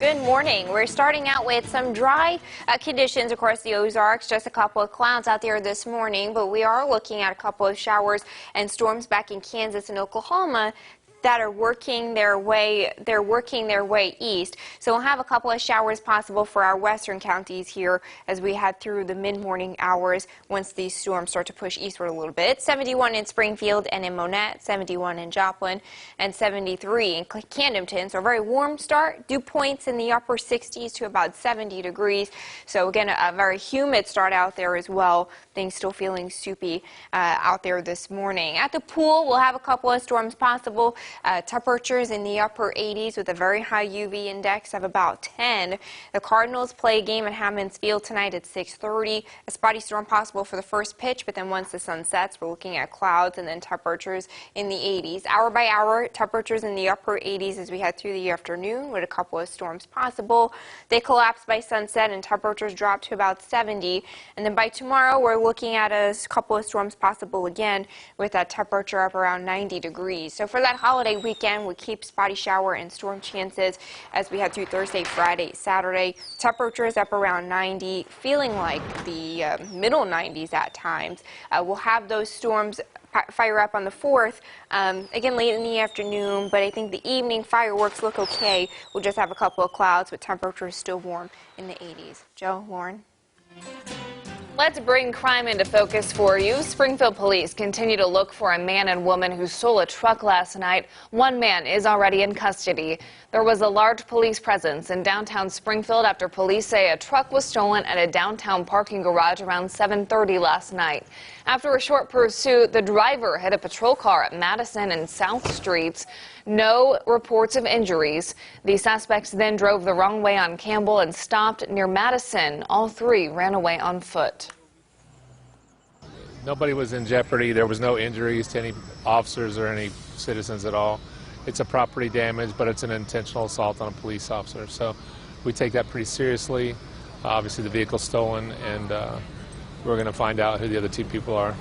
Good morning. We're starting out with some dry conditions across the Ozarks. Just a couple of clouds out there this morning, but we are looking at a couple of showers and storms back in Kansas and Oklahoma that are working their way east. So we'll have a couple of showers possible for our western counties here as we head through the mid-morning hours once these storms start to push eastward a little bit. 71 in Springfield and in Monette, 71 in Joplin, and 73 in Camdenton. So a very warm start. Dew points in the upper 60s to about 70 degrees. So again, a very humid start out there as well. Things still feeling soupy out there this morning. At the pool, we'll have a couple of storms possible. Temperatures in the upper 80s with a very high UV index of about 10. The Cardinals play a game at Hammons Field tonight at 6:30. A spotty storm possible for the first pitch, but then once the sun sets, we're looking at clouds and then temperatures in the 80s. Hour by hour, temperatures in the upper 80s as we head through the afternoon with a couple of storms possible. They collapse by sunset and temperatures drop to about 70. And then by tomorrow, we're looking at a couple of storms possible again with that temperature up around 90 degrees. So for that holiday weekend, we keep spotty shower and storm chances as we head through Thursday, Friday, Saturday. Temperatures up around 90, feeling like the middle 90s at times. We'll have those storms fire up on the 4th, again late in the afternoon, but I think the evening fireworks look okay. We'll just have a couple of clouds with temperatures still warm in the 80s. Joe, Lauren? Let's bring crime into focus for you. Springfield police continue to look for a man and woman who stole a truck last night. One man is already in custody. There was a large police presence in downtown Springfield after police say a truck was stolen at a downtown parking garage around 7:30 last night. After a short pursuit, the driver hit a patrol car at Madison and South Streets. No reports of injuries. The suspects then drove the wrong way on Campbell and stopped near Madison. All three ran away on foot. Nobody was in jeopardy. There was no injuries to any officers or any citizens at all. It's a property damage, but it's an intentional assault on a police officer. So we take that pretty seriously. Obviously the vehicle's stolen, and we're going to find out who the other two people are.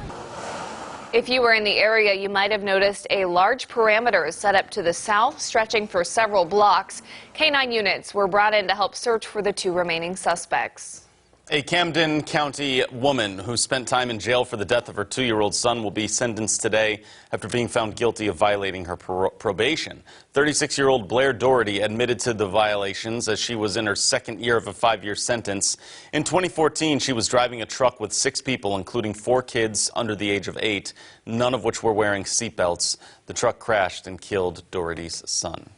If you were in the area, you might have noticed a large perimeter set up to the south, stretching for several blocks. K-9 units were brought in to help search for the two remaining suspects. A Camden County woman who spent time in jail for the death of her 2-year-old son will be sentenced today after being found guilty of violating her probation. 36-year-old Blair Doherty admitted to the violations as she was in her second year of a 5-year sentence. In 2014, she was driving a truck with 6 people, including 4 kids under the age of 8, none of which were wearing seatbelts. The truck crashed and killed Doherty's son.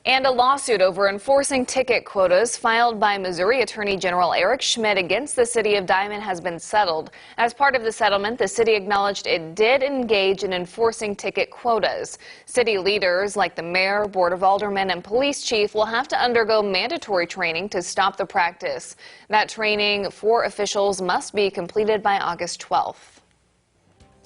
And a lawsuit over enforcing ticket quotas filed by Missouri Attorney General Eric Schmidt against the city of Diamond has been settled. As part of the settlement, the city acknowledged it did engage in enforcing ticket quotas. City leaders like the mayor, board of aldermen, and police chief will have to undergo mandatory training to stop the practice. That training for officials must be completed by August 12th.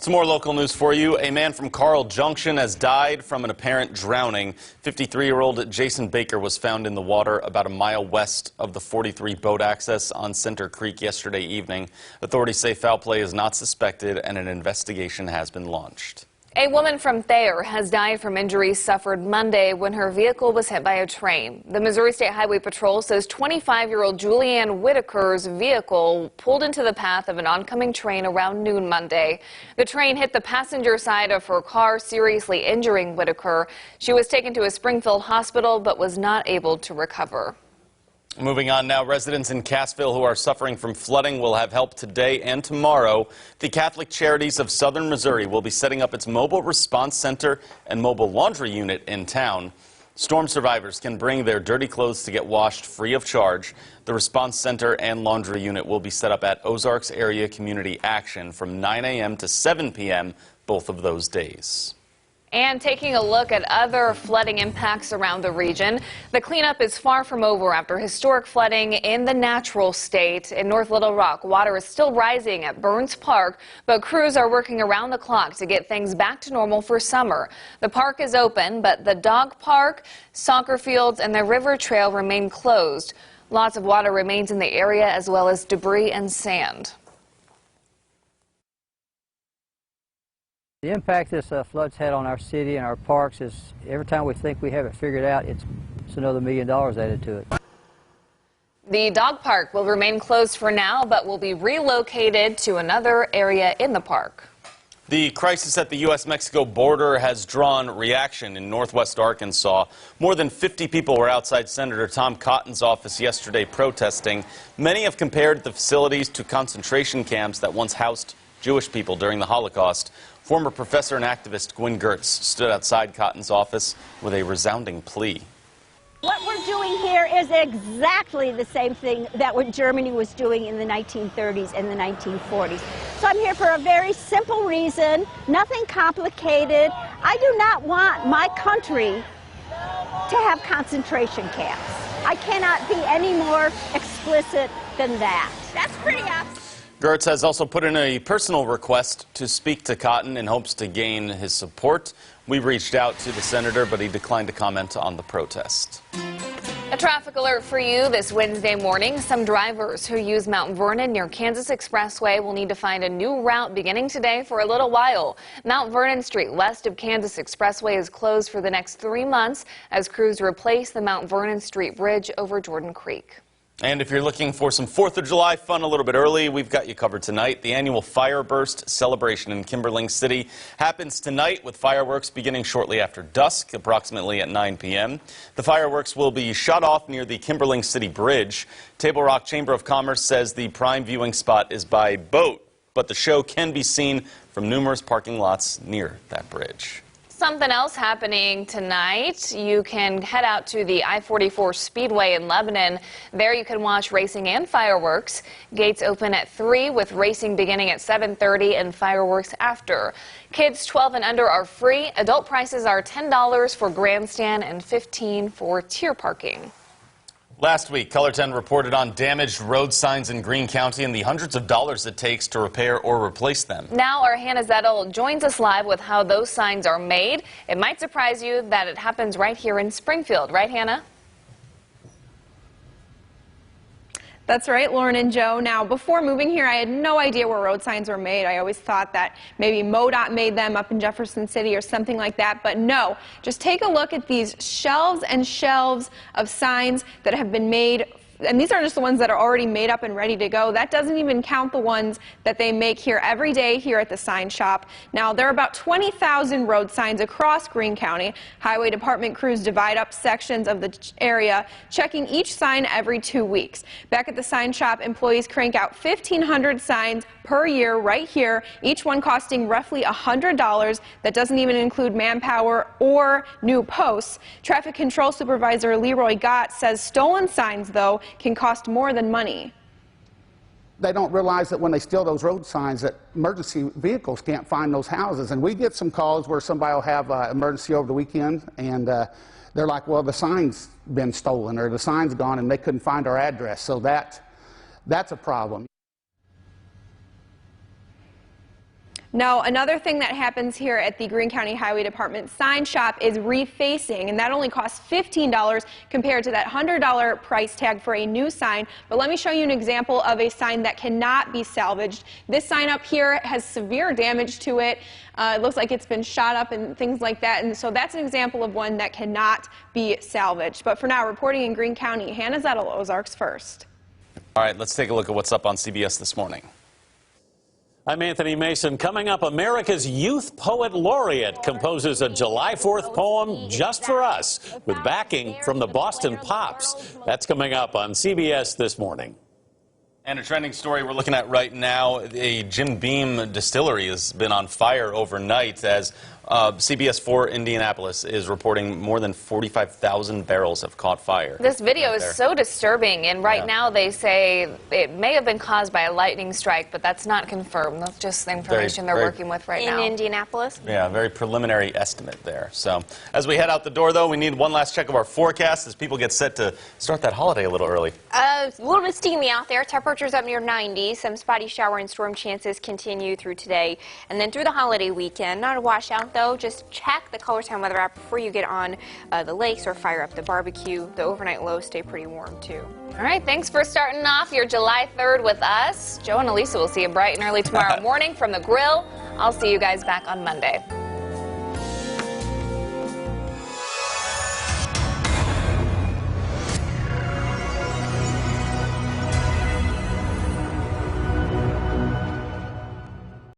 Some more local news for you. A man from Carl Junction has died from an apparent drowning. 53-year-old Jason Baker was found in the water about a mile west of the 43 boat access on Center Creek yesterday evening. Authorities say foul play is not suspected and an investigation has been launched. A woman from Thayer has died from injuries suffered Monday when her vehicle was hit by a train. The Missouri State Highway Patrol says 25-year-old Julianne Whitaker's vehicle pulled into the path of an oncoming train around noon Monday. The train hit the passenger side of her car, seriously injuring Whitaker. She was taken to a Springfield hospital but was not able to recover. Moving on now, residents in Cassville who are suffering from flooding will have help today and tomorrow. The Catholic Charities of Southern Missouri will be setting up its mobile response center and mobile laundry unit in town. Storm survivors can bring their dirty clothes to get washed free of charge. The response center and laundry unit will be set up at Ozarks Area Community Action from 9 a.m. to 7 p.m. both of those days. And taking a look at other flooding impacts around the region, the cleanup is far from over after historic flooding in the natural state. In North Little Rock, water is still rising at Burns Park, but crews are working around the clock to get things back to normal for summer. The park is open, but the dog park, soccer fields, and the river trail remain closed. Lots of water remains in the area, as well as debris and sand. The impact this flood's had on our city and our parks is every time we think we have it figured out, it's another $1 million added to it. The dog park will remain closed for now, but will be relocated to another area in the park. The crisis at the U.S.-Mexico border has drawn reaction in northwest Arkansas. More than 50 people were outside Senator Tom Cotton's office yesterday protesting. Many have compared the facilities to concentration camps that once housed Jewish people during the Holocaust. Former professor and activist Gwynn Gertz stood outside Cotton's office with a resounding plea. What we're doing here is exactly the same thing that what Germany was doing in the 1930s and the 1940s. So I'm here for a very simple reason, nothing complicated. I do not want my country to have concentration camps. I cannot be any more explicit than that. That's pretty obvious. Gertz has also put in a personal request to speak to Cotton in hopes to gain his support. We reached out to the senator, but he declined to comment on the protest. A traffic alert for you this Wednesday morning. Some drivers who use Mount Vernon near Kansas Expressway will need to find a new route beginning today for a little while. Mount Vernon Street west of Kansas Expressway is closed for the next 3 months as crews replace the Mount Vernon Street Bridge over Jordan Creek. And if you're looking for some 4th of July fun a little bit early, we've got you covered tonight. The annual Fireburst celebration in Kimberling City happens tonight with fireworks beginning shortly after dusk, approximately at 9 p.m. The fireworks will be shot off near the Kimberling City Bridge. Table Rock Chamber of Commerce says the prime viewing spot is by boat, but the show can be seen from numerous parking lots near that bridge. Something else happening tonight. You can head out to the I-44 Speedway in Lebanon. There you can watch racing and fireworks. Gates open at 3 with racing beginning at 7:30 and fireworks after. Kids 12 and under are free. Adult prices are $10 for grandstand and $15 for tier parking. Last week, Color 10 reported on damaged road signs in Greene County and the hundreds of dollars it takes to repair or replace them. Now our Hannah Zettel joins us live with how those signs are made. It might surprise you that it happens right here in Springfield. Right, Hannah? That's right, Lauren and Joe. Now, before moving here, I had no idea where road signs were made. I always thought that maybe MoDOT made them up in Jefferson City or something like that, but no. Just take a look at these shelves and shelves of signs that have been made. And these are just the ones that are already made up and ready to go. That doesn't even count the ones that they make here every day here at the sign shop. Now, there are about 20,000 road signs across Greene County. Highway Department crews divide up sections of the area, checking each sign every 2 weeks. Back at the sign shop, employees crank out 1,500 signs per year right here, each one costing roughly $100. That doesn't even include manpower or new posts. Traffic Control Supervisor Leroy Gott says stolen signs, though, can cost more than money. They don't realize that when they steal those road signs that emergency vehicles can't find those houses. And we get some calls where somebody will have an emergency over the weekend and they're like, well, the sign's been stolen or the sign's gone and they couldn't find our address. So that's a problem. Now, another thing that happens here at the Greene County Highway Department sign shop is refacing, and that only costs $15 compared to that $100 price tag for a new sign. But let me show you an example of a sign that cannot be salvaged. This sign up here has severe damage to it. It looks like it's been shot up and things like that, and so that's an example of one that cannot be salvaged. But for now, reporting in Greene County, Hannah Zettel, Ozarks First. All right, let's take a look at what's up on CBS this morning. I'm Anthony Mason. Coming up, America's Youth Poet Laureate composes a July 4th poem just for us with backing from the Boston Pops. That's coming up on CBS this morning. And a trending story we're looking at right now, a Jim Beam distillery has been on fire overnight as CBS 4 Indianapolis is reporting more than 45,000 barrels have caught fire. This video is so disturbing, and right now they say it may have been caused by a lightning strike, but that's not confirmed. That's just the information they're working with right now. In Indianapolis? Yeah, very preliminary estimate there. So as we head out the door, though, we need one last check of our forecast as people get set to start that holiday a little early. A little bit steamy out there. Temperatures up near 90. Some spotty shower and storm chances continue through today. And then through the holiday weekend, not a washout, though. Just check the Color Time weather app before you get on the lakes or fire up the barbecue. The overnight lows stay pretty warm, too. All right, thanks for starting off your July 3rd with us. Joe and Elisa will see you bright and early tomorrow morning from the grill. I'll see you guys back on Monday.